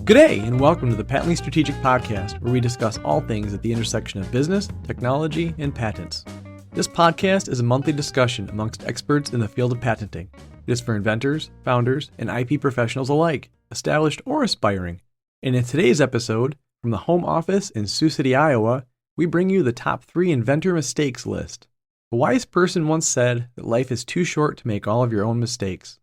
Good day, and welcome to the Patently Strategic Podcast, where we discuss all things at the intersection of business, technology, and patents. This podcast is a monthly discussion amongst experts in the field of patenting. It is for inventors, founders, and IP professionals alike, established or aspiring. And in today's episode, from the home office in Sioux City, Iowa, we bring you the top 3 inventor mistakes list. A wise person once said that life is too short to make all of your own mistakes.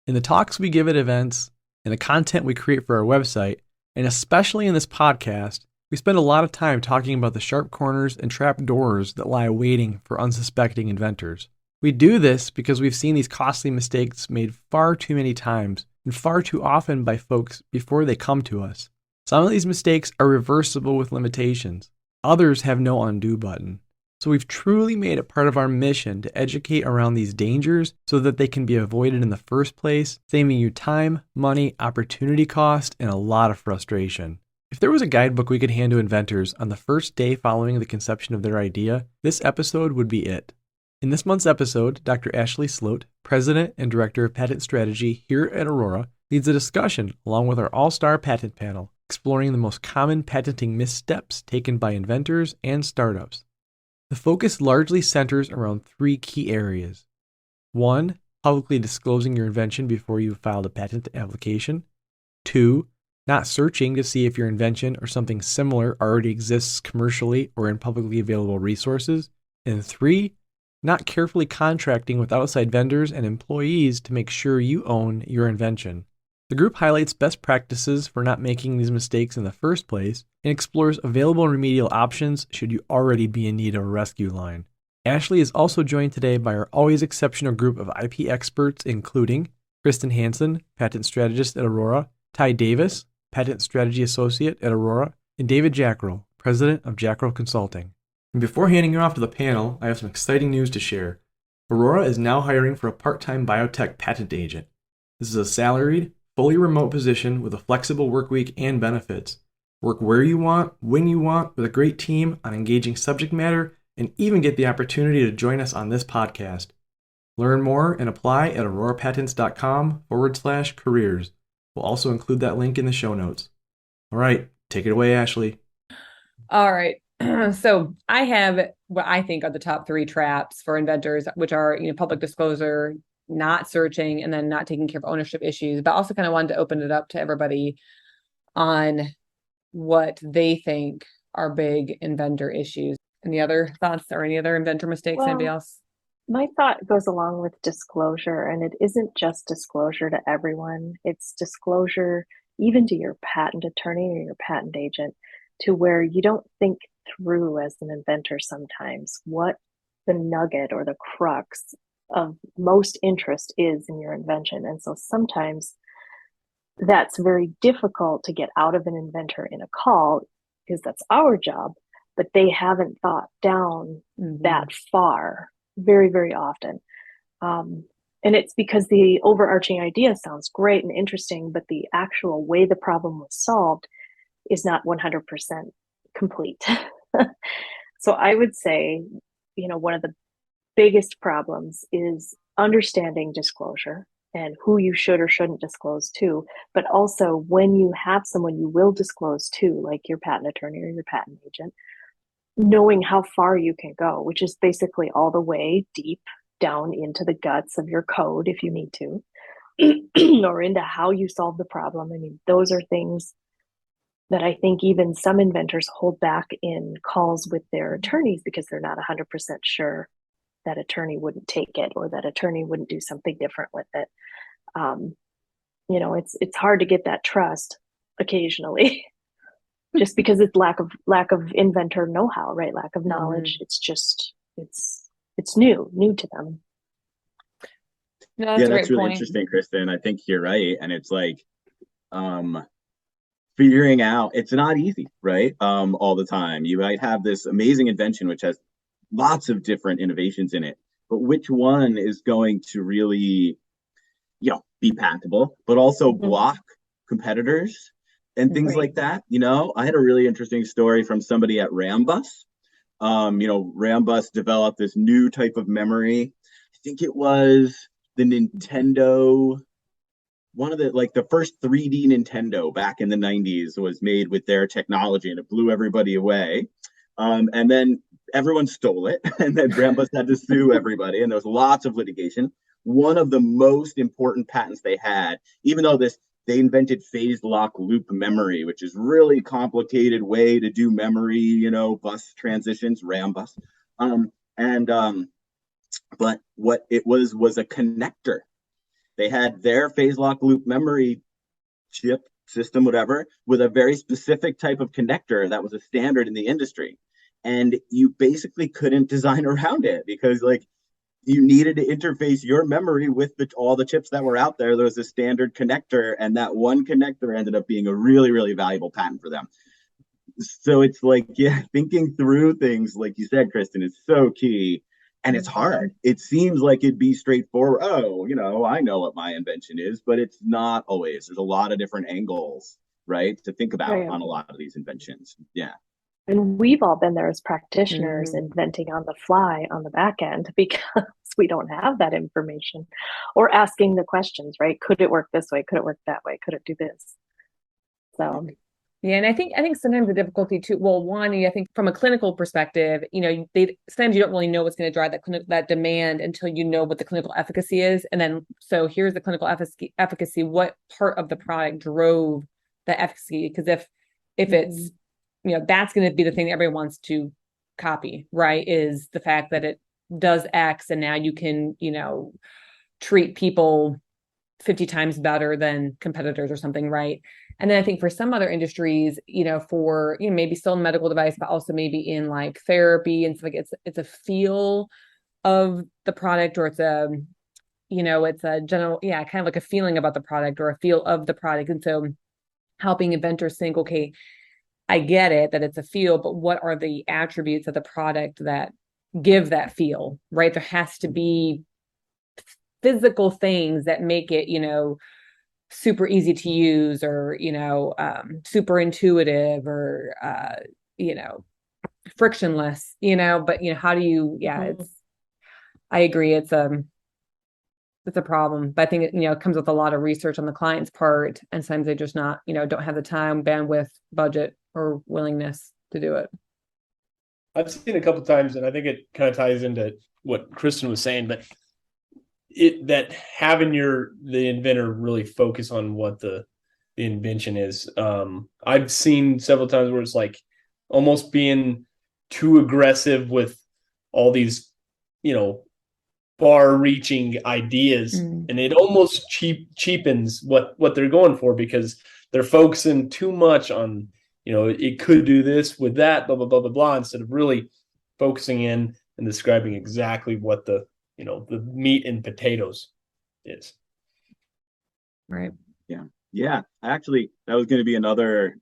In the talks we give at events, and the content we create for our website, and especially in this podcast, we spend a lot of time talking about the sharp corners and trap doors that lie waiting for unsuspecting inventors. We do this because we've seen these costly mistakes made far too many times and far too often by folks before they come to us. Some of these mistakes are reversible with limitations. Others have no undo button. So we've truly made it part of our mission to educate around these dangers so that they can be avoided in the first place, saving you time, money, opportunity cost, and a lot of frustration. If there was a guidebook we could hand to inventors on the first day following the conception of their idea, this episode would be it. In this month's episode, Dr. Ashley Sloat, President and Director of Patent Strategy here at Aurora, leads a discussion along with our all-star patent panel, exploring the most common patenting missteps taken by inventors and startups. The focus largely centers around 3 key areas. 1. Publicly disclosing your invention before you've filed a patent application. 2. Not searching to see if your invention or something similar already exists commercially or in publicly available resources. And 3. Not carefully contracting with outside vendors and employees to make sure you own your invention. The group highlights best practices for not making these mistakes in the first place and explores available remedial options should you already be in need of a rescue line. Ashley is also joined today by our always exceptional group of IP experts, including Kristen Hansen, Patent Strategist at Aurora, Ty Davis, Patent Strategy Associate at Aurora, and David Jackrell, President of Jackrell Consulting. And before handing you off to the panel, I have some exciting news to share. Aurora is now hiring for a part-time biotech patent agent. This is a salaried, fully remote position with a flexible work week and benefits. Work where you want, when you want, with a great team on engaging subject matter, and even get the opportunity to join us on this podcast. Learn more and apply at aurorapatents.com/careers. We'll also include that link in the show notes. All right, take it away, Ashley. All right. So I have what I think are the top 3 traps for inventors, which are, public disclosure, not searching, and then not taking care of ownership issues, but also kind of wanted to open it up to everybody on what they think are big inventor issues. Any other thoughts or any other inventor mistakes? Anybody else? My thought goes along with disclosure, and it isn't just disclosure to everyone. It's disclosure even to your patent attorney or your patent agent, to where you don't think through as an inventor sometimes what the nugget or the crux of most interest is in your invention. And so sometimes that's very difficult to get out of an inventor in a call because that's our job, but they haven't thought down that far very, very often. And it's because the overarching idea sounds great and interesting, but the actual way the problem was solved is not 100% complete. So I would say, one of the biggest problems is understanding disclosure and who you should or shouldn't disclose to, but also when you have someone you will disclose to, like your patent attorney or your patent agent, knowing how far you can go, which is basically all the way deep down into the guts of your code if you need to, or into how you solve the problem. I mean, those are things that I think even some inventors hold back in calls with their attorneys because they're not 100% sure that attorney wouldn't take it or that attorney wouldn't do something different with it. It's hard to get that trust occasionally just because it's lack of inventor know-how, right? Lack of knowledge. It's just, it's new to them. No, that's really interesting, Kristen. I think you're right. And it's like, figuring out, it's not easy, right? All the time. You might have this amazing invention, which has lots of different innovations in it, but which one is going to really, be patentable, but also block competitors and things like that. I had a really interesting story from somebody at Rambus. Rambus developed this new type of memory. I think it was the Nintendo one of the first 3D Nintendo back in the 90s was made with their technology, and it blew everybody away. And then everyone stole it, and then Rambus had to sue everybody, and there was lots of litigation. One of the most important patents they had, even though they invented phase lock loop memory, which is really complicated way to do memory, bus transitions, RAM bus. But what it was a connector. They had their phase lock loop memory chip system, whatever, with a very specific type of connector that was a standard in the industry. And you basically couldn't design around it because you needed to interface your memory with all the chips that were out there. There was a standard connector, and that one connector ended up being a really, really valuable patent for them. So it's thinking through things, like you said, Kristen, is so key. And it's hard. It seems like it'd be straightforward. Oh, I know what my invention is, but it's not always. There's a lot of different angles, right, to think about on a lot of these inventions. Yeah. And we've all been there as practitioners inventing on the fly on the back end because we don't have that information, or asking the questions, right? Could it work this way? Could it work that way? Could it do this? So yeah, and I think sometimes the difficulty too. Well, one, I think from a clinical perspective, sometimes you don't really know what's going to drive that demand until you know what the clinical efficacy is, and then so here's the clinical efficacy. What part of the product drove the efficacy? Because if it's that's going to be the thing that everyone wants to copy, right? Is the fact that it does X, and now you can treat people 50 times better than competitors or something, right? And then I think for some other industries, for maybe still in medical device, but also maybe in therapy and stuff, it's a feel of the product, or it's a it's a general, kind of like a feeling about the product or a feel of the product. And so helping inventors think, okay, I get it that it's a feel, but what are the attributes of the product that give that feel, right? There has to be physical things that make it, super easy to use, or, super intuitive, or, frictionless, but, how do you, I agree. It's a problem, but I think it comes with a lot of research on the client's part. And sometimes they just don't have the time, bandwidth, budget, or willingness to do it. I've seen a couple of times, and I think it kind of ties into what Kristen was saying, but that having the inventor really focus on what the invention is. I've seen several times where it's almost being too aggressive with all these, far-reaching ideas, and it almost cheapens what they're going for, because they're focusing too much on, it could do this with that, blah, blah, blah, blah, blah, instead of really focusing in and describing exactly what the meat and potatoes is. Right. Yeah. Yeah. Actually, that was going to be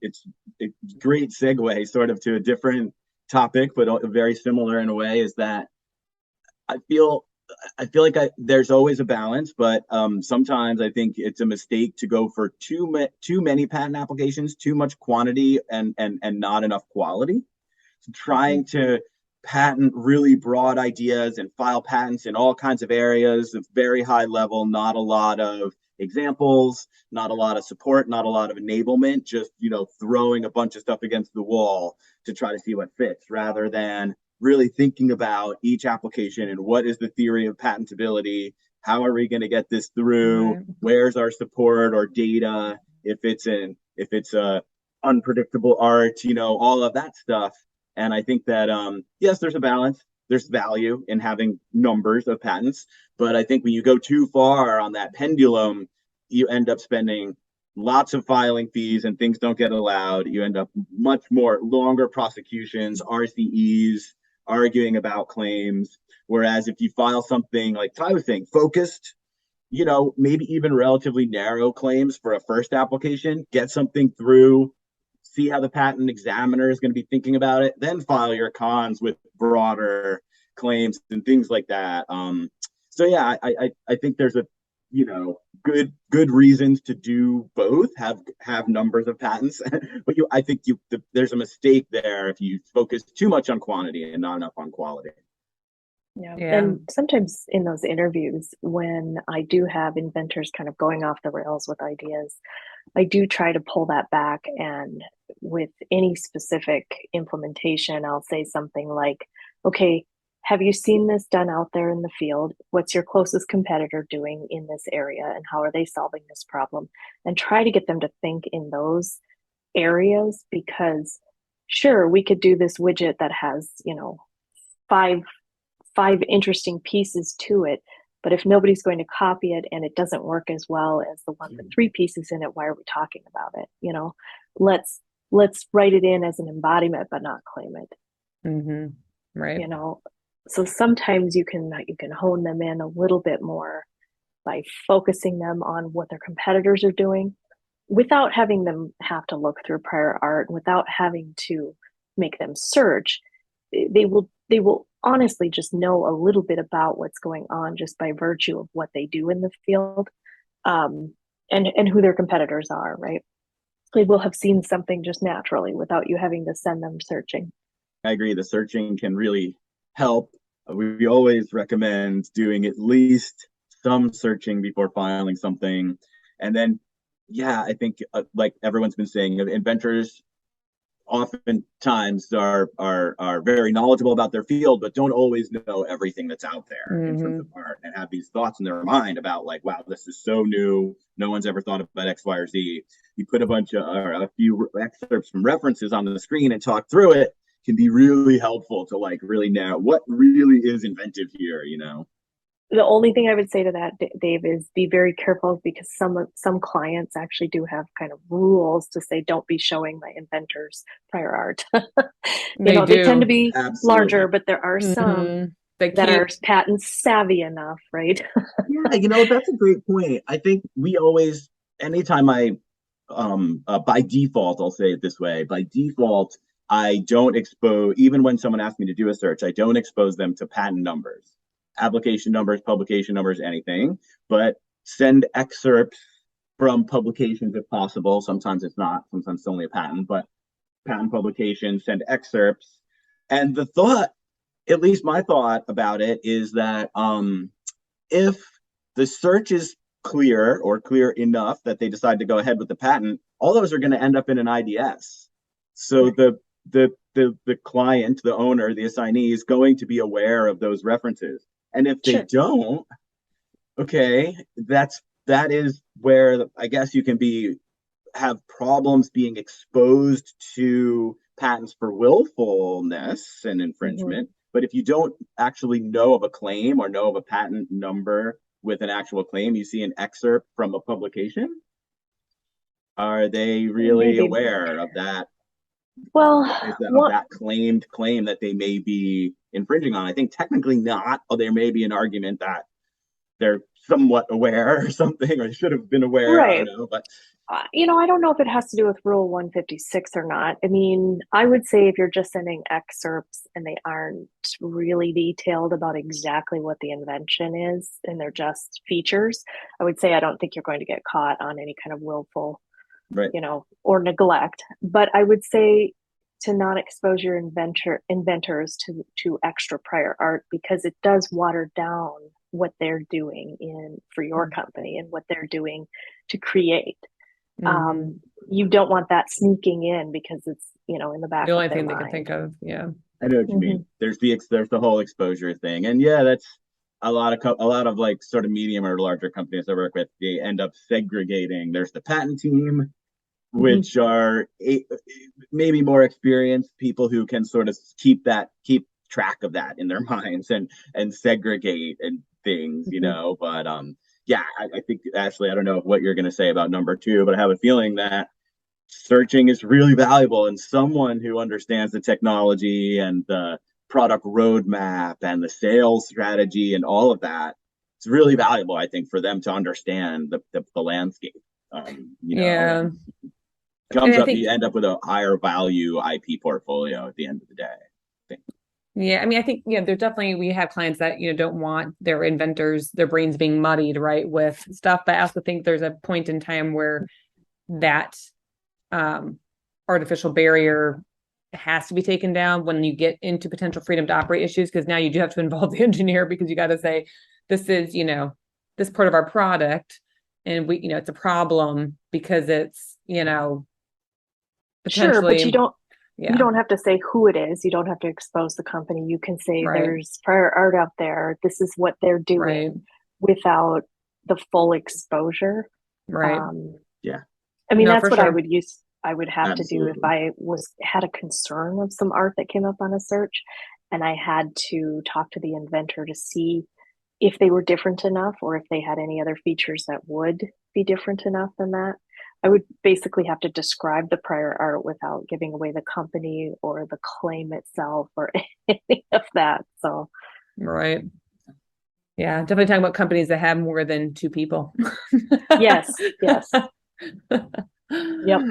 it's a great segue sort of to a different topic, but very similar in a way, is that I feel like there's always a balance, but sometimes I think it's a mistake to go for too many patent applications, too much quantity, and not enough quality. So trying to patent really broad ideas and file patents in all kinds of areas of very high level, not a lot of examples, not a lot of support, not a lot of enablement, just throwing a bunch of stuff against the wall to try to see what fits, rather than really thinking about each application and what is the theory of patentability, how are we going to get this through, where's our support or data, if it's a unpredictable art, all of that stuff. And I think that, yes, there's a balance. There's value in having numbers of patents. But I think when you go too far on that pendulum, you end up spending lots of filing fees and things don't get allowed. You end up much more longer prosecutions, RCEs, arguing about claims. Whereas if you file something like Ty was saying, focused, maybe even relatively narrow claims for a first application, get something through, see how the patent examiner is going to be thinking about it, then file your cons with broader claims and things like that. So yeah, I think there's good reasons to do both, have numbers of patents, but I think there's a mistake there if you focus too much on quantity and not enough on quality. Yeah. Yeah. And sometimes in those interviews, when I do have inventors kind of going off the rails with ideas, I do try to pull that back. And with any specific implementation, I'll say something like, okay, have you seen this done out there in the field? What's your closest competitor doing in this area? And how are they solving this problem? And try to get them to think in those areas, because sure, we could do this widget that has, five interesting pieces to it. But if nobody's going to copy it and it doesn't work as well as the one with 3 pieces in it, why are we talking about it? Let's write it in as an embodiment, but not claim it. Mm-hmm. Right. So sometimes you can hone them in a little bit more by focusing them on what their competitors are doing, without having them have to look through prior art, without having to make them search. They will honestly just know a little bit about what's going on just by virtue of what they do in the field, and who their competitors are, right? They will have seen something just naturally without you having to send them searching. I agree. The searching can really help. We always recommend doing at least some searching before filing something. And then, yeah, I think like everyone's been saying, inventors oftentimes are very knowledgeable about their field, but don't always know everything that's out there in terms of art, and have these thoughts in their mind about like, wow, this is so new. No one's ever thought about X, Y, or Z. You put a few excerpts from references on the screen and talk through it can be really helpful to like really know what really is inventive here, The only thing I would say to that, Dave, is be very careful, because some clients actually do have kind of rules to say, don't be showing my inventors prior art. They tend to be larger, but there are some that are patent savvy enough, right? Yeah, that's a great point. I think we always, anytime by default, I'll say it this way, by default, I don't expose, even when someone asks me to do a search, I don't expose them to patent numbers, application numbers, publication numbers, anything, but send excerpts from publications if possible. Sometimes it's not, sometimes it's only a patent, but patent publications, send excerpts. And the thought, at least my thought about it, is that if the search is clear or clear enough that they decide to go ahead with the patent, all those are going to end up in an IDS. So the client, the owner, the assignee is going to be aware of those references. And if they don't, okay, that is where I guess you can have problems being exposed to patents for willfulness and infringement. But if you don't actually know of a claim or know of a patent number with an actual claim, you see an excerpt from a publication, are they really aware of that? Well, of that claimed claim that they may be infringing on? I think technically not. Or there may be an argument that they're somewhat aware or something, or should have been aware. Right. I don't know, but I don't know if it has to do with Rule 156 or not. I mean, I would say if you're just sending excerpts and they aren't really detailed about exactly what the invention is, and they're just features, I would say I don't think you're going to get caught on any kind of willful, right, or neglect. But I would say to not expose your inventors to extra prior art, because it does water down what they're doing for your company and what they're doing to create. You don't want that sneaking in, because it's in the back the only of their thing mind. they can think of. Yeah, I know what you mean. There's the whole exposure thing, and yeah, that's a lot of like sort of medium or larger companies I work with. They end up segregating. There's the patent team, which are maybe more experienced people who can sort of keep track of that in their minds and segregate and things, But yeah, I think, Ashley, I don't know what you're going to say about number 2, but I have a feeling that searching is really valuable, and someone who understands the technology and the product roadmap and the sales strategy and all of that, it's really valuable, I think, for them to understand the landscape. Yeah. You end up with a higher value IP portfolio at the end of the day. Yeah, I mean, I think, there's definitely, we have clients that, don't want their inventors, their brains being muddied, right, with stuff. But I also think there's a point in time where that artificial barrier has to be taken down when you get into potential freedom to operate issues, because now you do have to involve the engineer, because you got to say, this is, this part of our product, and we, it's a problem because it's, Sure, but potentially, you don't have to say who it is. You don't have to expose the company. You can say Right. there's prior art out there. This is what they're doing Right. without the full exposure. Right. Yeah. I mean, No, that's for what I sure. would have to do if Absolutely. I had a concern of some art that came up on a search, and I had to talk to the inventor to see if they were different enough, or if they had any other features that would be different enough than that. I would basically have to describe the prior art without giving away the company or the claim itself or any of that. So, Right. Yeah, definitely talking about companies that have more than 2 people. yes, yes. Yep.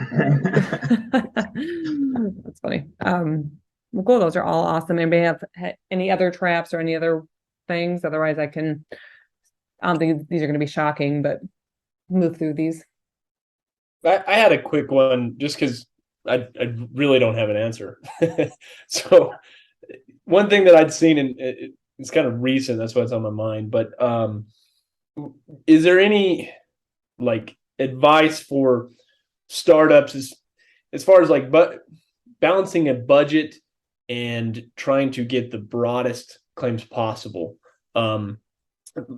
That's funny. Well, cool. Those are all awesome. Anybody have any other traps or any other things? Otherwise, I don't think these are going to be shocking, but move through these. I had a quick one just because I really don't have an answer. So one thing that I'd seen, and it's kind of recent, that's why it's on my mind, but is there any like advice for startups as far as like balancing a budget and trying to get the broadest claims possible?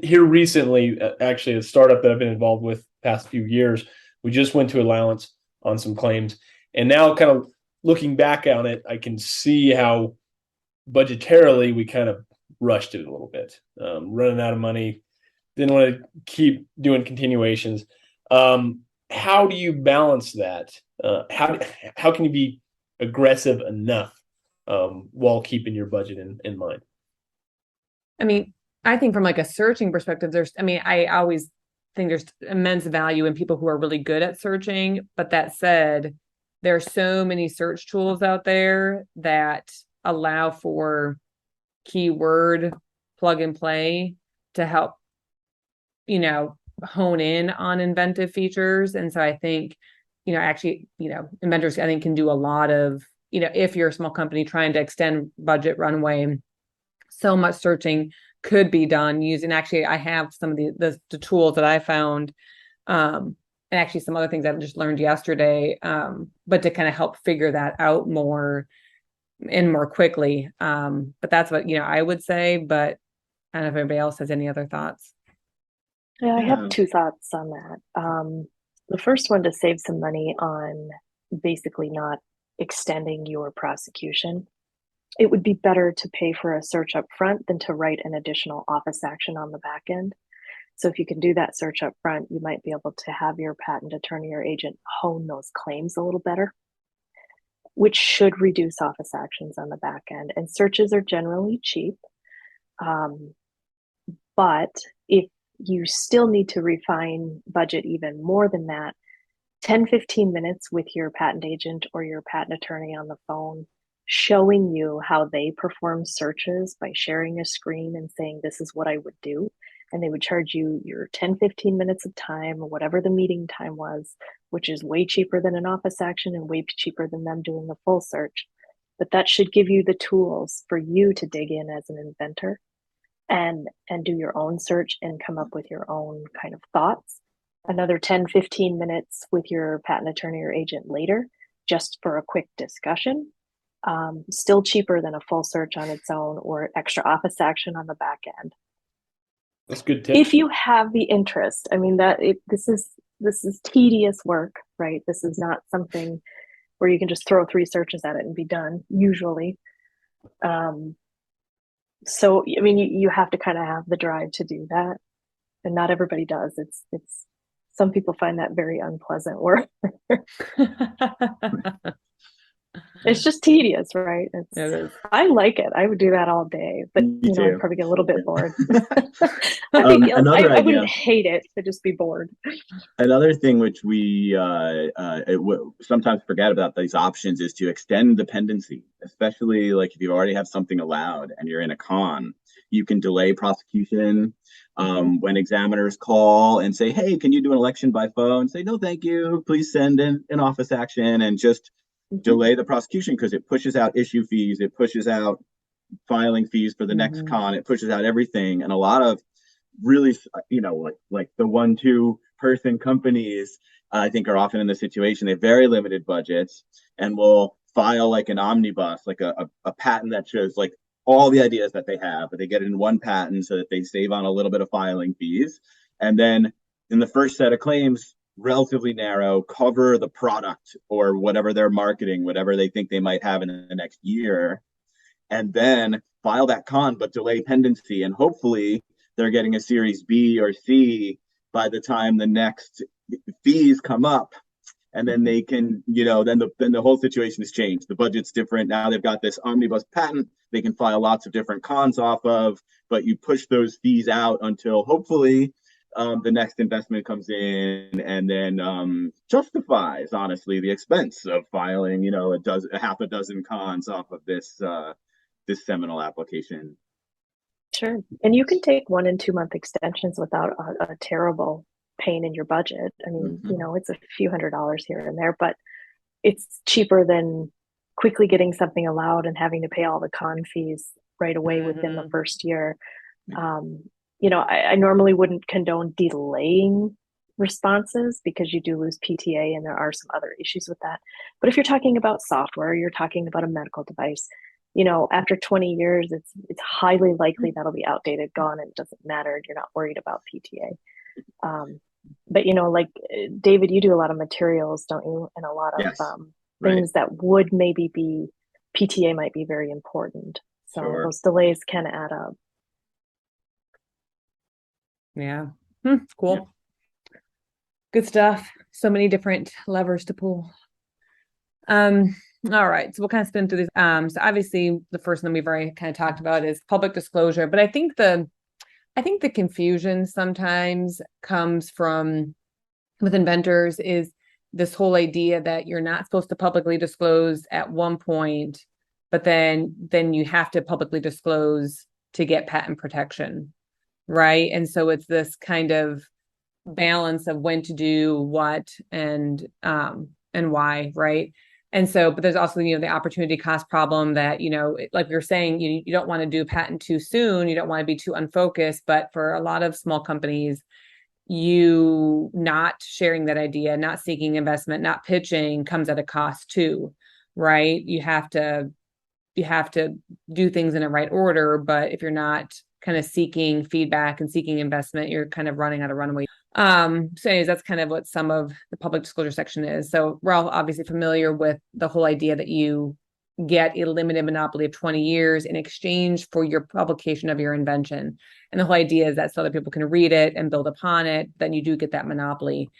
Here recently, actually, a startup that I've been involved with past few years, we just went to allowance on some claims, and now kind of looking back on it, I can see how budgetarily we kind of rushed it a little bit, running out of money, didn't want to keep doing continuations. How do you balance that? How can you be aggressive enough while keeping your budget in mind? I mean, I think from like a searching perspective, I always think there's immense value in people who are really good at searching. But that said, there are so many search tools out there that allow for keyword plug and play to help, hone in on inventive features. And so I think, inventors, I think, can do a lot of, if you're a small company trying to extend budget runway, so much searching could be done using, actually, I have some of the tools that I found, and actually some other things I've just learned yesterday, but to kind of help figure that out more and more quickly. But that's what, I would say, but I don't know if anybody else has any other thoughts. Yeah, I have 2 thoughts on that. The first one, to save some money on basically not extending your prosecution. It would be better to pay for a search up front than to write an additional office action on the back end. So if you can do that search up front, you might be able to have your patent attorney or agent hone those claims a little better, which should reduce office actions on the back end. And searches are generally cheap. But if you still need to refine budget even more than that, 10-15 minutes with your patent agent or your patent attorney on the phone, showing you how they perform searches by sharing a screen and saying, this is what I would do. And they would charge you your 10-15 minutes of time, or whatever the meeting time was, which is way cheaper than an office action and way cheaper than them doing the full search. But that should give you the tools for you to dig in as an inventor and do your own search and come up with your own kind of thoughts. Another 10-15 minutes with your patent attorney or agent later, just for a quick discussion. Still cheaper than a full search on its own or extra office action on the back end. That's good tip. If you have the interest. I mean, this is tedious work, right? This is not something where you can just throw 3 searches at it and be done, usually. So, I mean, you have to kind of have the drive to do that, and not everybody does. It's some people find that very unpleasant work. It's just tedious, right? It is. I like it. I would do that all day, but Me too. I'd probably get a little bit bored. Another I idea. wouldn't hate it, I'd just be bored. Another thing which we sometimes forget about these options is to extend dependency, especially like if you already have something allowed and you're in a con, you can delay prosecution. When examiners call and say, hey, can you do an election by phone? Say, no, thank you. Please send in an office action, and just delay the prosecution because it pushes out issue fees, it pushes out filing fees for the next con, it pushes out everything. And a lot of really, like the 1-2 person companies, I think, are often in the situation they have very limited budgets and will file like an omnibus, like a patent that shows like all the ideas that they have, but they get it in one patent so that they save on a little bit of filing fees. And then in the first set of claims, relatively narrow, cover the product or whatever they're marketing, whatever they think they might have in the next year, and then file that con, but delay pendency. And hopefully they're getting a series B or C by the time the next fees come up. And then they can, then the whole situation has changed. The budget's different. Now they've got this omnibus patent they can file lots of different cons off of, but you push those fees out until hopefully the next investment comes in and then justifies, honestly, the expense of filing, a half a dozen cons off of this seminal application. Sure. And you can take 1 and 2 month extensions without a terrible pain in your budget. I mean, it's a few $100s here and there, but it's cheaper than quickly getting something allowed and having to pay all the con fees right away within the first year. I normally wouldn't condone delaying responses because you do lose PTA and there are some other issues with that. But if you're talking about software, you're talking about a medical device, after 20 years, it's highly likely that'll be outdated, gone, and it doesn't matter. You're not worried about PTA. But like David, you do a lot of materials, don't you? And a lot of things that would maybe be PTA might be very important. So those delays can add up. Yeah. Cool. Yeah. Good stuff. So many different levers to pull. All right. So we'll kind of spin through these. So obviously the first one we've already kind of talked about is public disclosure, but I think the confusion sometimes comes from with inventors is this whole idea that you're not supposed to publicly disclose at one point, but then you have to publicly disclose to get patent protection. Right. And so it's this kind of balance of when to do what and why. Right. And so, but there's also, the opportunity cost problem that, like we were saying, you don't want to do patent too soon. You don't want to be too unfocused. But for a lot of small companies, you not sharing that idea, not seeking investment, not pitching comes at a cost too. Right. You have to do things in the right order. But if you're not kind of seeking feedback and seeking investment, you're kind of running out of runway. So anyways, that's kind of what some of the public disclosure section is. So we're all obviously familiar with the whole idea that you get a limited monopoly of 20 years in exchange for your publication of your invention. And the whole idea is that so other people can read it and build upon it, then you do get that monopoly,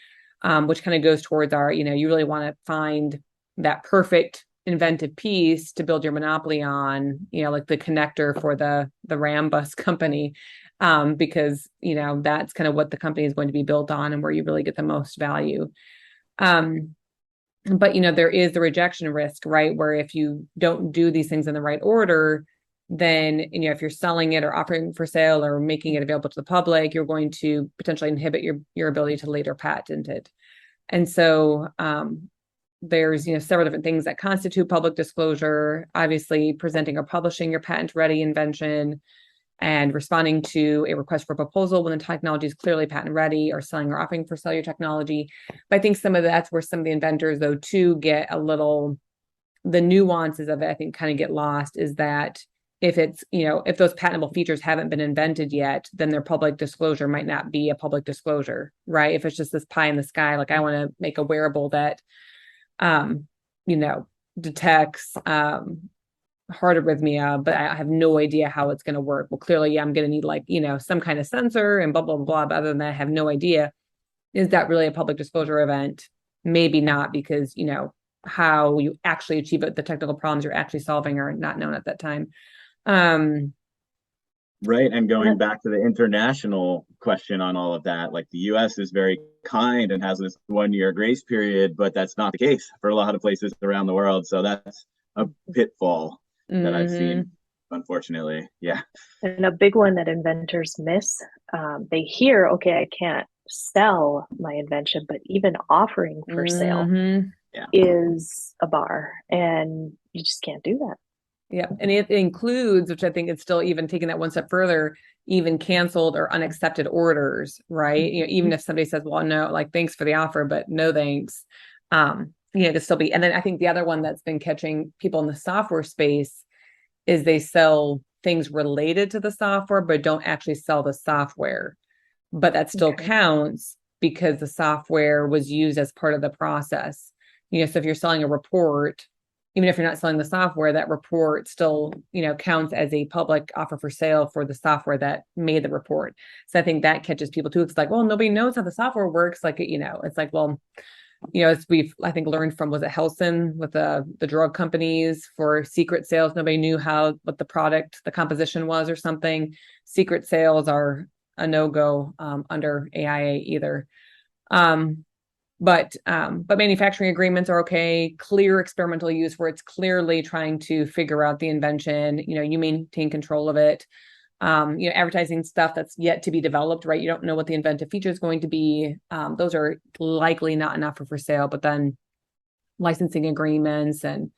which kind of goes towards our, you really want to find that perfect inventive piece to build your monopoly on, like the connector for the RAM bus company, because, that's kind of what the company is going to be built on and where you really get the most value. But, there is the rejection risk, right? Where if you don't do these things in the right order, then, if you're selling it or offering for sale or making it available to the public, you're going to potentially inhibit your ability to later patent it. And so, there's, several different things that constitute public disclosure, obviously presenting or publishing your patent ready invention and responding to a request for proposal when the technology is clearly patent ready, or selling or offering for sale your technology. But I think some of that's where some of the inventors, though, too, get a little, the nuances of it, I think, kind of get lost, is that if it's, if those patentable features haven't been invented yet, then their public disclosure might not be a public disclosure, right? If it's just this pie in the sky, like I want to make a wearable that detects heart arrhythmia, but I have no idea how it's going to work. Well, clearly I'm going to need some kind of sensor and blah, blah, blah. But other than that, I have no idea. Is that really a public disclosure event? Maybe not, because, how you actually achieve it, the technical problems you're actually solving are not known at that time. Right. And going back to the international question on all of that, like the US is very kind and has this 1-year grace period, but that's not the case for a lot of places around the world. So that's a pitfall that I've seen, unfortunately. Yeah. And a big one that inventors miss, they hear, okay, I can't sell my invention, but even offering for sale Mhm. is a bar, and you just can't do that. Yeah, and it includes, which I think it's still even taking that one step further, even canceled or unaccepted orders, right? You know, even if somebody says, well, no, like, thanks for the offer, but no thanks. To still be, and then I think the other one that's been catching people in the software space is they sell things related to the software, but don't actually sell the software. But that still counts because the software was used as part of the process. So if you're selling a report, even if you're not selling the software, that report still, counts as a public offer for sale for the software that made the report. So I think that catches people too. It's like, well, nobody knows how the software works. Like, it's like, well, as we've, I think, learned from, was it Helston with the drug companies for secret sales? Nobody knew what the product, the composition was or something. Secret sales are a no-go under AIA either. But manufacturing agreements are okay. Clear experimental use where it's clearly trying to figure out the invention. You maintain control of it. Advertising stuff that's yet to be developed, right? You don't know what the inventive feature is going to be. Those are likely not an offer for sale, but then licensing agreements and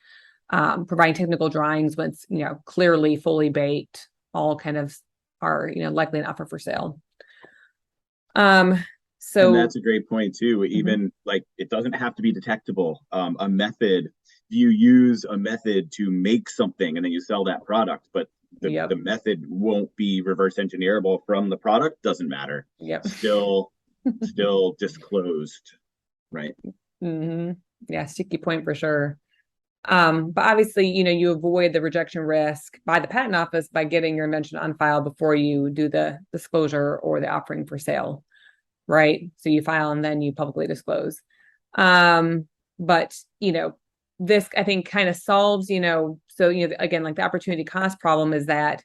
providing technical drawings when it's, clearly fully baked, all kind of are, likely an offer for sale. So, and that's a great point too. Even like, it doesn't have to be detectable. A method, you use a method to make something and then you sell that product, but the method won't be reverse engineerable from the product. Doesn't matter. Still disclosed, right? Yeah, sticky point for sure. But obviously, you avoid the rejection risk by the patent office by getting your invention on file before you do the disclosure or the offering for sale, right? So you file and then you publicly disclose. But this, I think, kind of solves, so, again, like the opportunity cost problem is that,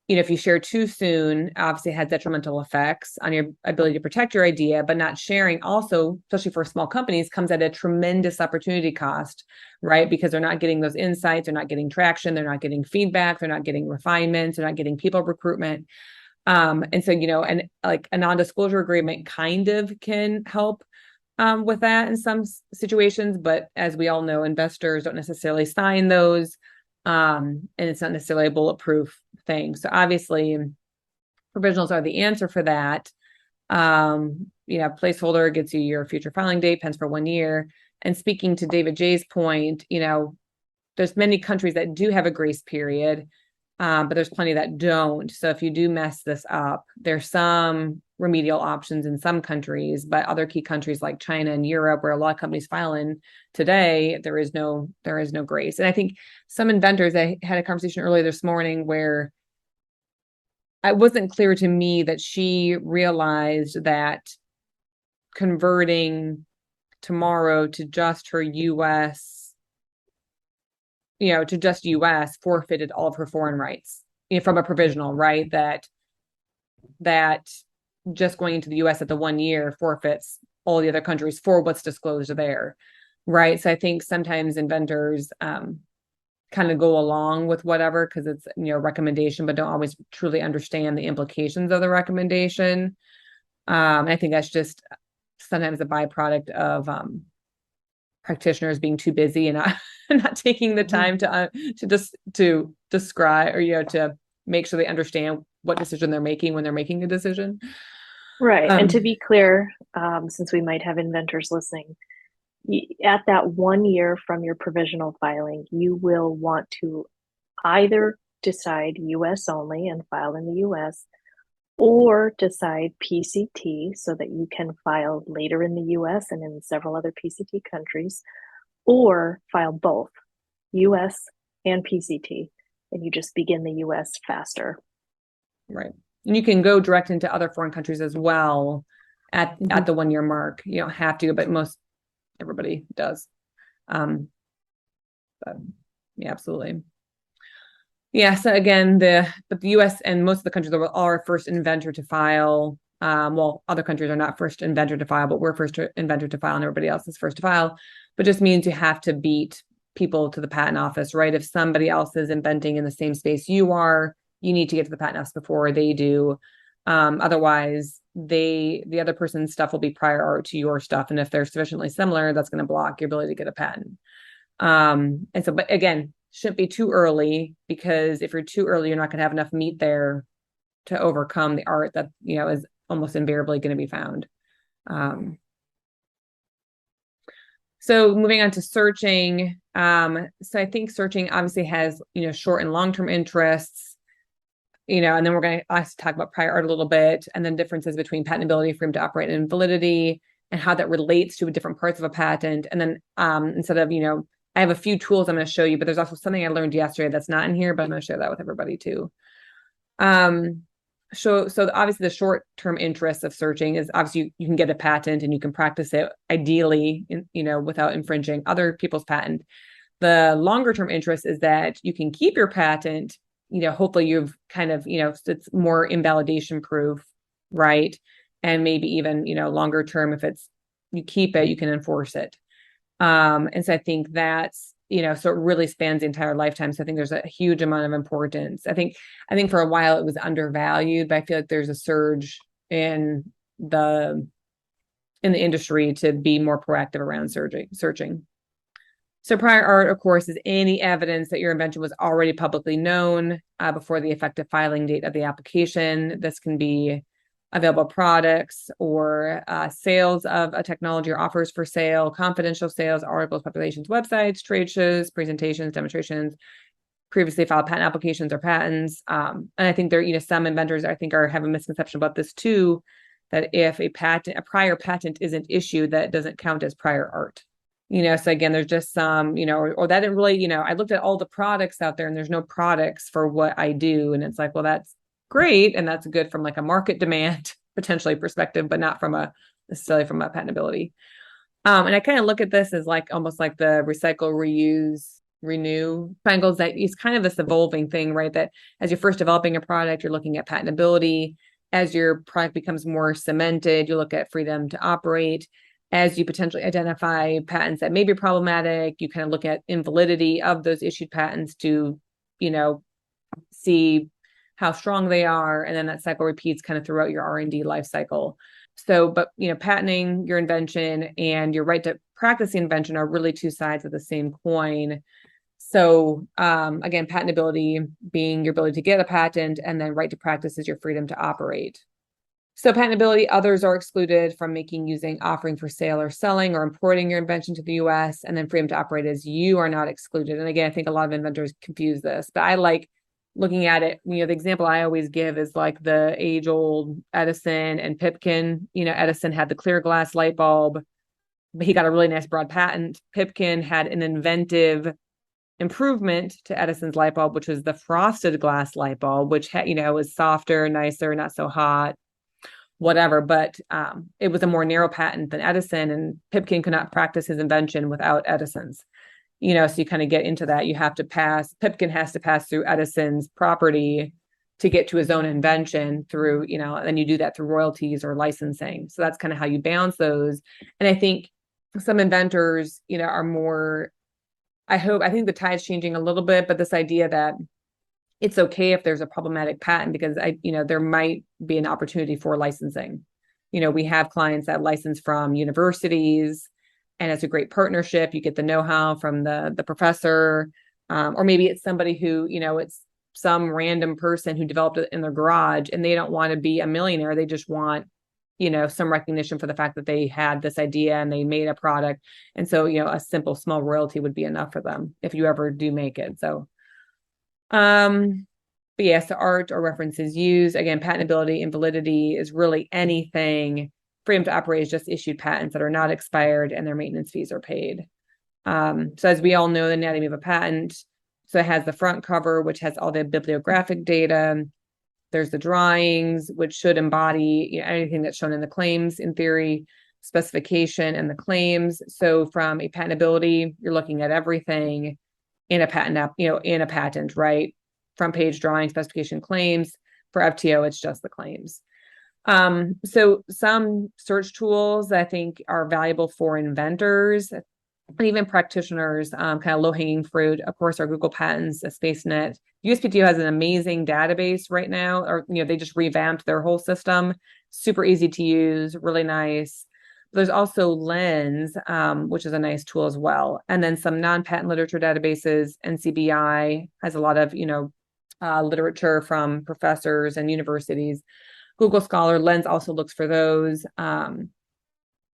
if you share too soon, obviously it has detrimental effects on your ability to protect your idea, but not sharing also, especially for small companies, comes at a tremendous opportunity cost, right? Because they're not getting those insights, they're not getting traction, they're not getting feedback, they're not getting refinements, they're not getting people recruitment. And so, and like a non-disclosure agreement kind of can help with that in some situations, but as we all know, investors don't necessarily sign those. And it's not necessarily a bulletproof thing. So obviously provisionals are the answer for that. Placeholder gets you your future filing date, pens for 1 year. And speaking to David J's point, there's many countries that do have a grace period, but there's plenty that don't. So if you do mess this up, there's some remedial options in some countries, but other key countries like China and Europe, where a lot of companies file in today, there is no grace. And I think some inventors, I had a conversation earlier this morning where it wasn't clear to me that she realized that converting tomorrow to just her US, to just US forfeited all of her foreign rights, from a provisional, right? That just going into the US at the 1 year forfeits all the other countries for what's disclosed there, right? So I think sometimes inventors kind of go along with whatever because it's a recommendation, but don't always truly understand the implications of the recommendation. I think that's just sometimes a byproduct of practitioners being too busy and not taking the time to describe or to make sure they understand what decision they're making when they're making a decision. Right. And to be clear, since we might have inventors listening, at that 1 year from your provisional filing, you will want to either decide US only and file in the US, or decide PCT so that you can file later in the US and in several other PCT countries, or file both US and PCT, and you just begin the US faster. Right. And you can go direct into other foreign countries as well at the 1 year mark. You don't have to, but everybody does. But yeah, absolutely. Yeah. So again, the US and most of the countries are first inventor to file. Other countries are not first inventor to file, but we're first inventor to file and everybody else is first to file. But just means you have to beat people to the patent office, right? If somebody else is inventing in the same space you are, you need to get to the patent office before they do. Otherwise, the other person's stuff will be prior art to your stuff. And if they're sufficiently similar, that's going to block your ability to get a patent. And so, but again, shouldn't be too early, because if you're too early, you're not going to have enough meat there to overcome the art that, is almost invariably going to be found. So moving on to searching. So I think searching obviously has, short and long-term interests, and then we're going to also talk about prior art a little bit, and then differences between patentability, freedom to operate, and validity, and how that relates to different parts of a patent. And then instead of, I have a few tools I'm going to show you, but there's also something I learned yesterday that's not in here, but I'm going to share that with everybody too. So obviously the short-term interest of searching is obviously you can get a patent and you can practice it ideally, without infringing other people's patent. The longer-term interest is that you can keep your patent, hopefully you've kind of, it's more invalidation proof, right? And maybe even, longer term, if you keep it, you can enforce it. And so I think that's, so it really spans the entire lifetime. So I think there's a huge amount of importance. I think for a while it was undervalued, but I feel like there's a surge in the industry to be more proactive around searching. So prior art, of course, is any evidence that your invention was already publicly known before the effective filing date of the application. This can be available products or sales of a technology or offers for sale, confidential sales, articles, publications, websites, trade shows, presentations, demonstrations, previously filed patent applications or patents. And I think there, some inventors I think have a misconception about this too, that if a prior patent isn't issued, that doesn't count as prior art. So again, there's just some, or that didn't really, I looked at all the products out there and there's no products for what I do. And it's like, well, that's great. And that's good from like a market demand potentially perspective, but not necessarily from a patentability. And I kind of look at this as like almost like the recycle, reuse, renew triangles, that is kind of this evolving thing, right? That as you're first developing a product, you're looking at patentability. As your product becomes more cemented, you look at freedom to operate. As you potentially identify patents that may be problematic, you kind of look at invalidity of those issued patents to, see how strong they are. And then that cycle repeats kind of throughout your R&D life cycle. So, but, patenting your invention and your right to practice the invention are really two sides of the same coin. So, again, patentability being your ability to get a patent, and then right to practice is your freedom to operate. So patentability, others are excluded from making, using, offering for sale or selling or importing your invention to the US. And then freedom to operate is you are not excluded. And again, I think a lot of inventors confuse this, but I like looking at it. The example I always give is like the age-old Edison and Pipkin. Edison had the clear glass light bulb, but he got a really nice broad patent. Pipkin had an inventive improvement to Edison's light bulb, which was the frosted glass light bulb, which was softer, nicer, not so hot, whatever, but it was a more narrow patent than Edison, and Pipkin could not practice his invention without Edison's. So you kind of get into that. Pipkin has to pass through Edison's property to get to his own invention through, and you do that through royalties or licensing. So that's kind of how you balance those. And I think some inventors, are more, I think the tide's changing a little bit, but this idea that it's okay if there's a problematic patent, because there might be an opportunity for licensing. We have clients that license from universities, and it's a great partnership. You get the know-how from the professor, or maybe it's somebody who, it's some random person who developed it in their garage, and they don't want to be a millionaire. They just want, some recognition for the fact that they had this idea and they made a product. And so, a simple small royalty would be enough for them if you ever do make it. So, but yes, the art or references used. Again, patentability and validity is really anything. Freedom to operate is just issued patents that are not expired and their maintenance fees are paid. So as we all know, the anatomy of a patent. So it has the front cover, which has all the bibliographic data. There's the drawings, which should embody anything that's shown in the claims in theory, specification, and the claims. So from a patentability, you're looking at everything in a patent in a patent, right? Front page drawing, specification, claims. For FTO, it's just the claims. So some search tools I think are valuable for inventors and even practitioners, kind of low-hanging fruit, of course, are Google Patents, SpaceNet, USPTO has an amazing database right now, or they just revamped their whole system. Super easy to use, really nice. There's also Lens, which is a nice tool as well. And then some non-patent literature databases. NCBI has a lot of, literature from professors and universities. Google Scholar, Lens also looks for those.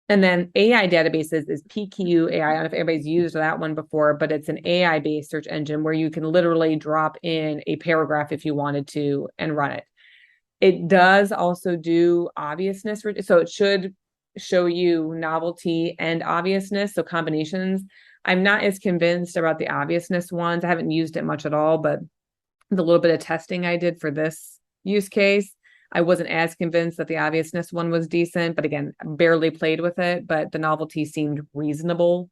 And then AI databases is PQ AI. I don't know if everybody's used that one before, but it's an AI-based search engine where you can literally drop in a paragraph if you wanted to and run it. It does also do obviousness. So it should show you novelty and obviousness, so combinations. I'm not as convinced about the obviousness ones. I haven't used it much at all, but the little bit of testing I did for this use case, I wasn't as convinced that the obviousness one was decent, but again, barely played with it, but the novelty seemed reasonable.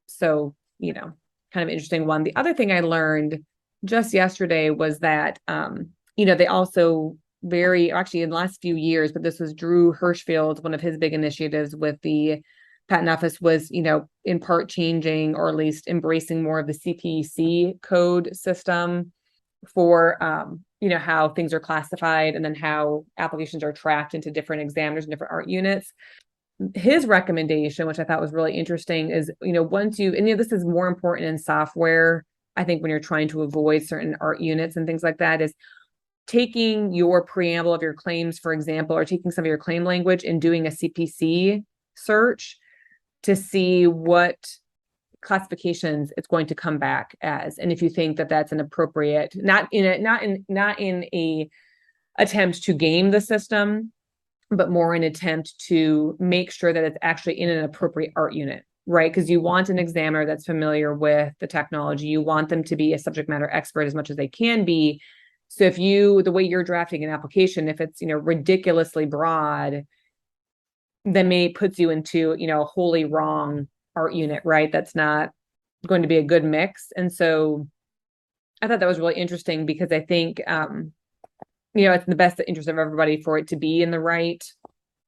So, kind of interesting one. The other thing I learned just yesterday was that, they also actually in the last few years, but this was Drew Hirschfield's, one of his big initiatives with the patent office was, in part changing or at least embracing more of the CPC code system for, how things are classified and then how applications are tracked into different examiners and different art units. His recommendation, which I thought was really interesting, is, once this is more important in software, I think when you're trying to avoid certain art units and things like that, is taking your preamble of your claims, for example, or taking some of your claim language and doing a CPC search to see what classifications it's going to come back as, and if you think that that's an appropriate, not in a attempt to game the system, but more an attempt to make sure that it's actually in an appropriate art unit, right? Because you want an examiner that's familiar with the technology. You want them to be a subject matter expert as much as they can be. So if the way you're drafting an application, if it's ridiculously broad, then may puts you into a wholly wrong art unit, right? That's not going to be a good mix. And so I thought that was really interesting because I think, it's in the best interest of everybody for it to be in the right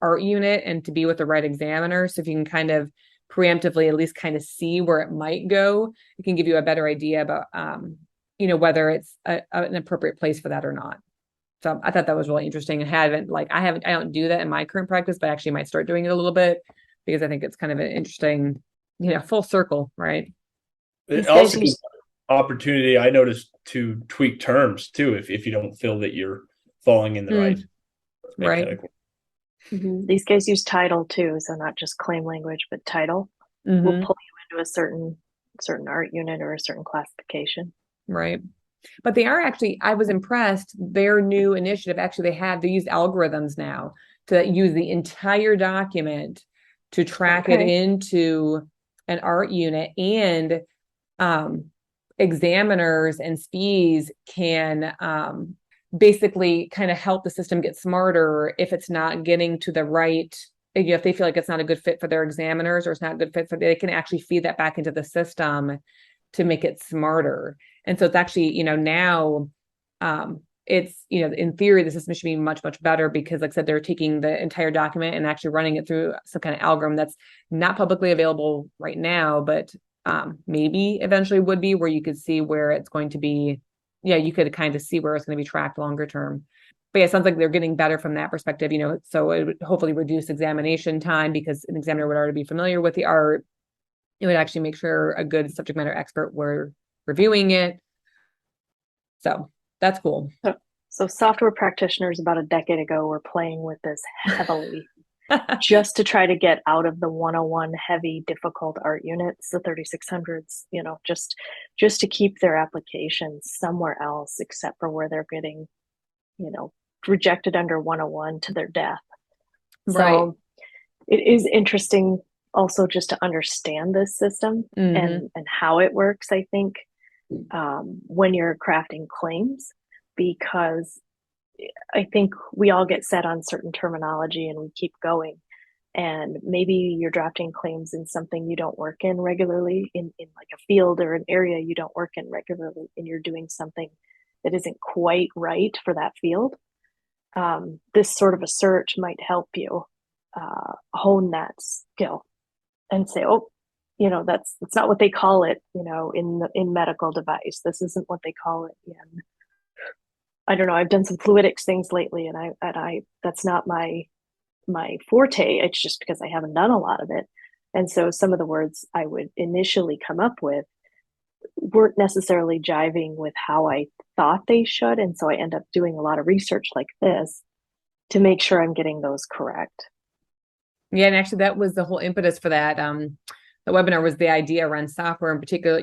art unit and to be with the right examiner. So if you can kind of preemptively at least kind of see where it might go, it can give you a better idea about, whether it's an appropriate place for that or not. So I thought that was really interesting, and I don't do that in my current practice, but I actually might start doing it a little bit because I think it's kind of an interesting, full circle, right? It also gives opportunity, I noticed, to tweak terms too, if you don't feel that you're falling in the right category. Mm-hmm. These guys use title too, so not just claim language, but title will pull you into a certain art unit or a certain classification. Right. But they are actually, I was impressed, their new initiative, actually they use algorithms now to use the entire document to track it into an art unit, and examiners and SPEs can basically kind of help the system get smarter if it's not getting to the right, if they feel like it's not a good fit for their examiners or it's not a good fit they can actually feed that back into the system to make it smarter. And so it's actually, now it's, in theory, the system should be much, much better because, like I said, they're taking the entire document and actually running it through some kind of algorithm that's not publicly available right now, but maybe eventually would be, where you could see where it's going to be. Yeah, you could kind of see where it's going to be tracked longer term. But yeah, it sounds like they're getting better from that perspective, so it would hopefully reduce examination time because an examiner would already be familiar with the art. It would actually make sure a good subject matter expert were reviewing it. So that's cool. So software practitioners about a decade ago were playing with this heavily just to try to get out of the 101 heavy, difficult art units, the 3600s, just to keep their applications somewhere else except for where they're getting, rejected under 101 to their death. Right. So it is interesting also just to understand this system and how it works, I think, when you're crafting claims, because I think we all get set on certain terminology and we keep going. And maybe you're drafting claims in something you don't work in regularly, in like a field or an area you don't work in regularly, and you're doing something that isn't quite right for that field. This sort of a search might help you hone that skill and say, oh, that's not what they call it, in medical device. This isn't what they call it in I don't know, I've done some fluidics things lately, and I that's not my forte. It's just because I haven't done a lot of it. And so some of the words I would initially come up with weren't necessarily jiving with how I thought they should. And so I end up doing a lot of research like this to make sure I'm getting those correct. Yeah, and actually that was the whole impetus for that. The webinar was the idea around software in particular,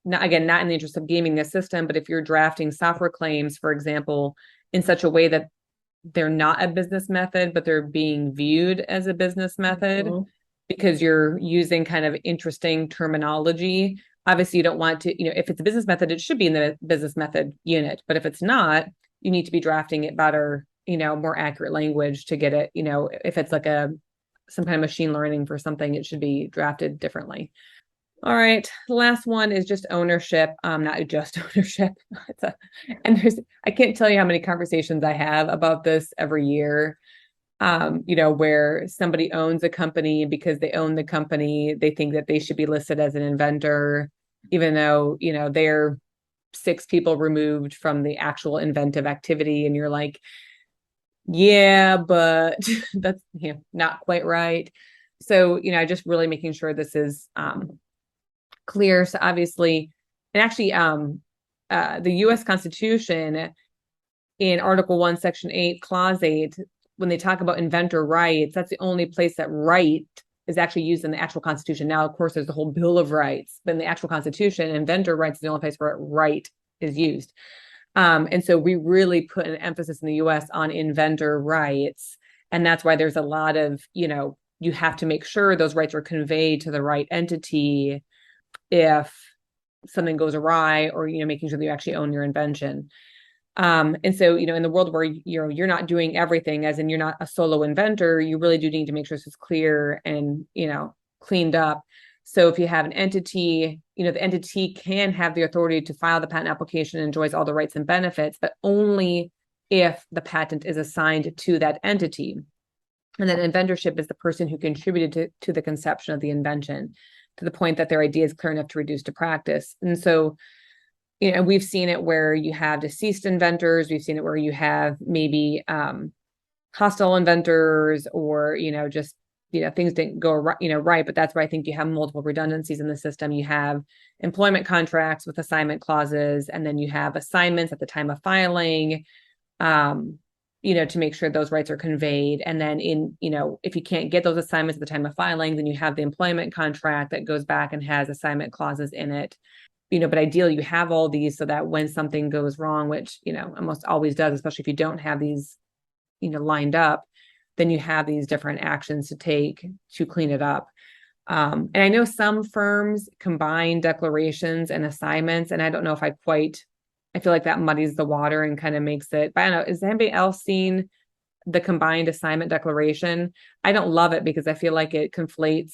not again, not in the interest of gaming the system, but if you're drafting software claims, for example, in such a way that they're not a business method, but they're being viewed as a business method Mhm. because you're using kind of interesting terminology. Obviously, you don't want to, if it's a business method, it should be in the business method unit. But if it's not, you need to be drafting it better, more accurate language to get it, if it's like some kind of machine learning for something, it should be drafted differently. All right. The last one is just ownership. Not just ownership. I can't tell you how many conversations I have about this every year. Where somebody owns a company, and because they own the company, they think that they should be listed as an inventor, even though, they're 6 people removed from the actual inventive activity. And you're like, yeah, but that's not quite right. So, just really making sure this is clear. So obviously, and actually, the U.S. Constitution in Article 1, Section 8, Clause 8, when they talk about inventor rights, that's the only place that right is actually used in the actual Constitution. Now, of course, there's the whole Bill of Rights, but in the actual Constitution, inventor rights is the only place where right is used. And so we really put an emphasis in the US on inventor rights. And that's why there's a lot of, you have to make sure those rights are conveyed to the right entity if something goes awry, or, making sure that you actually own your invention. And so, in the world where you're not doing everything, as in you're not a solo inventor, you really do need to make sure this is clear and, cleaned up. So if you have an entity, the entity can have the authority to file the patent application and enjoys all the rights and benefits, but only if the patent is assigned to that entity. And then inventorship is the person who contributed to the conception of the invention to the point that their idea is clear enough to reduce to practice. And so, we've seen it where you have deceased inventors. We've seen it where you have maybe hostile inventors, or, just, things didn't go right, right. But that's where I think you have multiple redundancies in the system. You have employment contracts with assignment clauses, and then you have assignments at the time of filing, to make sure those rights are conveyed. And then if you can't get those assignments at the time of filing, then you have the employment contract that goes back and has assignment clauses in it. But ideally you have all these so that when something goes wrong, which, almost always does, especially if you don't have these, lined up, then you have these different actions to take to clean it up. And I know some firms combine declarations and assignments, and I don't know if I feel like that muddies the water and kind of makes it, but I don't know, is anybody else seen the combined assignment declaration? I don't love it because I feel like it conflates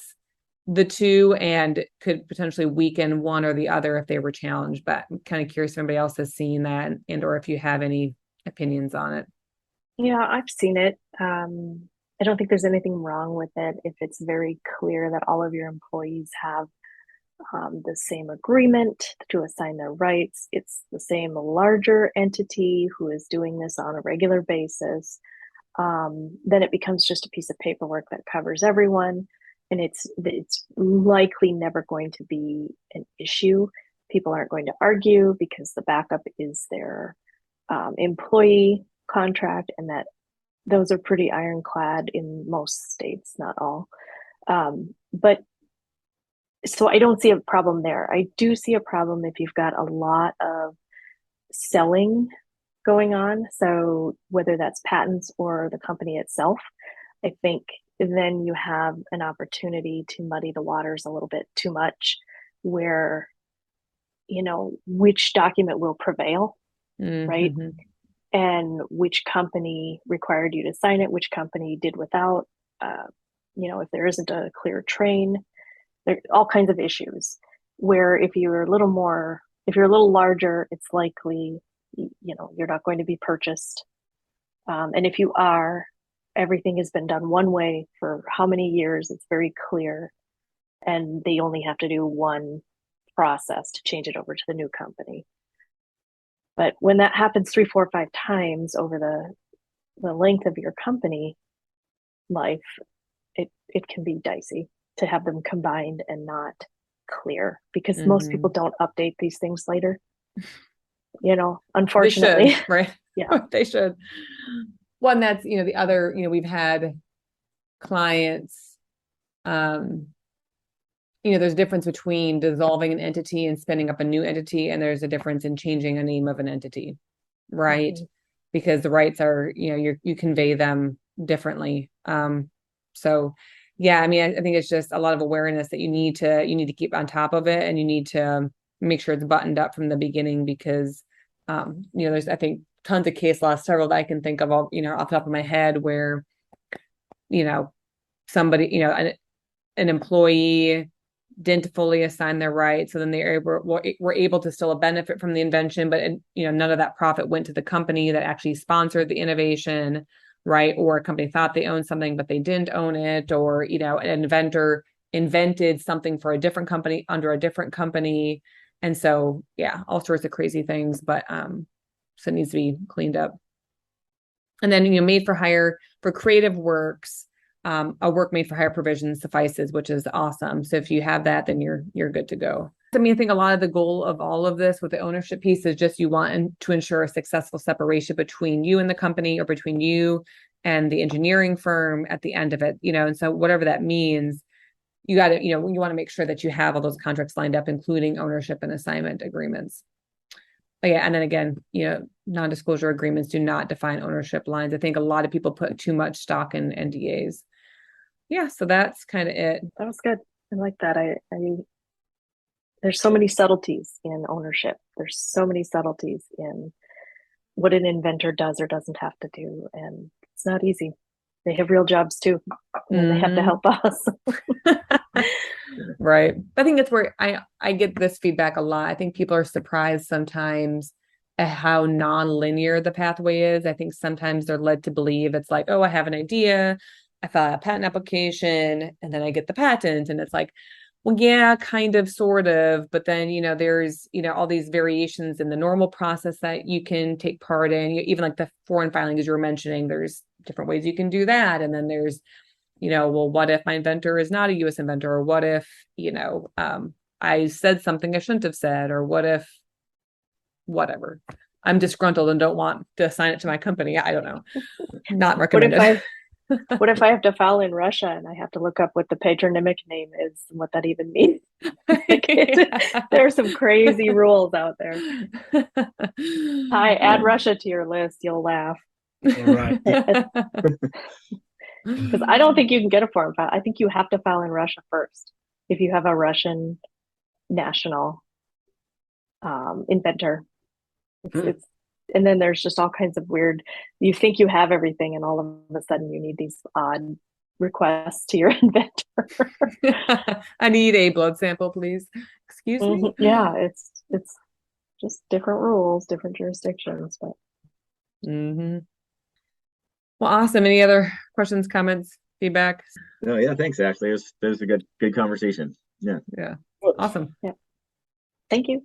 the two and could potentially weaken one or the other if they were challenged. But I'm kind of curious if anybody else has seen that, and or if you have any opinions on it. Yeah, I've seen it. I don't think there's anything wrong with it if it's very clear that all of your employees have the same agreement to assign their rights. It's the same larger entity who is doing this on a regular basis. Then it becomes just a piece of paperwork that covers everyone, and it's likely never going to be an issue. People aren't going to argue because the backup is their employee contract, and that those are pretty ironclad in most states, not all. But so I don't see a problem there. I do see a problem if you've got a lot of selling going on. So whether that's patents or the company itself, I think then you have an opportunity to muddy the waters a little bit too much, where, which document will prevail, right? Mm-hmm. And which company required you to sign it, which company did without, if there isn't a clear train, there are all kinds of issues where if you're a little larger, it's likely, you're not going to be purchased. And if you are, everything has been done one way for how many years, it's very clear. And they only have to do one process to change it over to the new company. But when that happens 3, 4, 5 times over the length of your company life, it can be dicey to have them combined and not clear, because most people don't update these things later. Unfortunately. They should, right? Yeah. They should. One that's, the other, we've had clients, there's a difference between dissolving an entity and spinning up a new entity, and there's a difference in changing a name of an entity, right? Because the rights are, you convey them differently. So yeah, I think it's just a lot of awareness that you need to keep on top of it, and you need to make sure it's buttoned up from the beginning, because there's, I think, tons of case law, several that I can think of all, off the top of my head, where somebody, an employee didn't fully assign their rights, so then they were able to still benefit from the invention, but none of that profit went to the company that actually sponsored the innovation, right? Or a company thought they owned something but they didn't own it, or an inventor invented something for a different company under a different company, and so yeah, all sorts of crazy things. But so it needs to be cleaned up. And then made for hire for creative works. A work made for hire provision suffices, which is awesome. So if you have that, then you're good to go. I think a lot of the goal of all of this with the ownership piece is just you want to ensure a successful separation between you and the company, or between you and the engineering firm at the end of it, and so whatever that means, you got to, you want to make sure that you have all those contracts lined up, including ownership and assignment agreements. But yeah, and then again, non-disclosure agreements do not define ownership lines. I think a lot of people put too much stock in NDAs. Yeah, so that's kind of it. That was good. I like that. I there's so many subtleties in ownership. There's so many subtleties in what an inventor does or doesn't have to do, and it's not easy. They have real jobs too, and they have to help us. Right. I think that's where I get this feedback a lot. I think people are surprised sometimes at how non-linear the pathway is. I think sometimes they're led to believe it's like, oh, I have an idea, I file a patent application, and then I get the patent. And it's like, well, yeah, kind of, sort of. But then, there's, all these variations in the normal process that you can take part in. Even like the foreign filing, as you were mentioning, there's different ways you can do that. And then there's, well, what if my inventor is not a U.S. inventor? Or what if, I said something I shouldn't have said? Or what if, whatever, I'm disgruntled and don't want to assign it to my company? I don't know. Not recommended. What if I have to file in Russia and I have to look up what the patronymic name is and what that even means? There's some crazy rules out there. Hi, add Russia to your list. You'll laugh. Right. Because I don't think you can get a foreign file. I think you have to file in Russia first if you have a Russian national inventor. It's and then there's just all kinds of weird, you think you have everything and all of a sudden you need these odd requests to your inventor. I need a blood sample, please. Excuse me? Yeah, it's just different rules, different jurisdictions. But well, awesome. Any other questions, comments, feedback? Oh yeah, thanks, Ashley. It was a good conversation. Yeah. Awesome. Yeah. Thank you.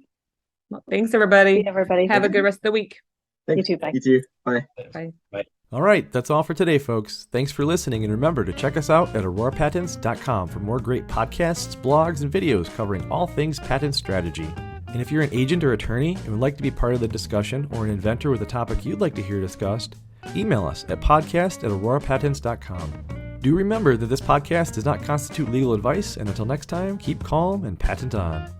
Well, thanks, everybody. See everybody. Have a good rest of the week. Thanks. You too. Bye. You too. Bye. Bye. Bye. All right, that's all for today, folks. Thanks for listening, and remember to check us out at auroropatents.com for more great podcasts, blogs, and videos covering all things patent strategy. And if you're an agent or attorney and would like to be part of the discussion, or an inventor with a topic you'd like to hear discussed, email us at podcast@auroropatents.com. Do remember that this podcast does not constitute legal advice, and until next time, keep calm and patent on.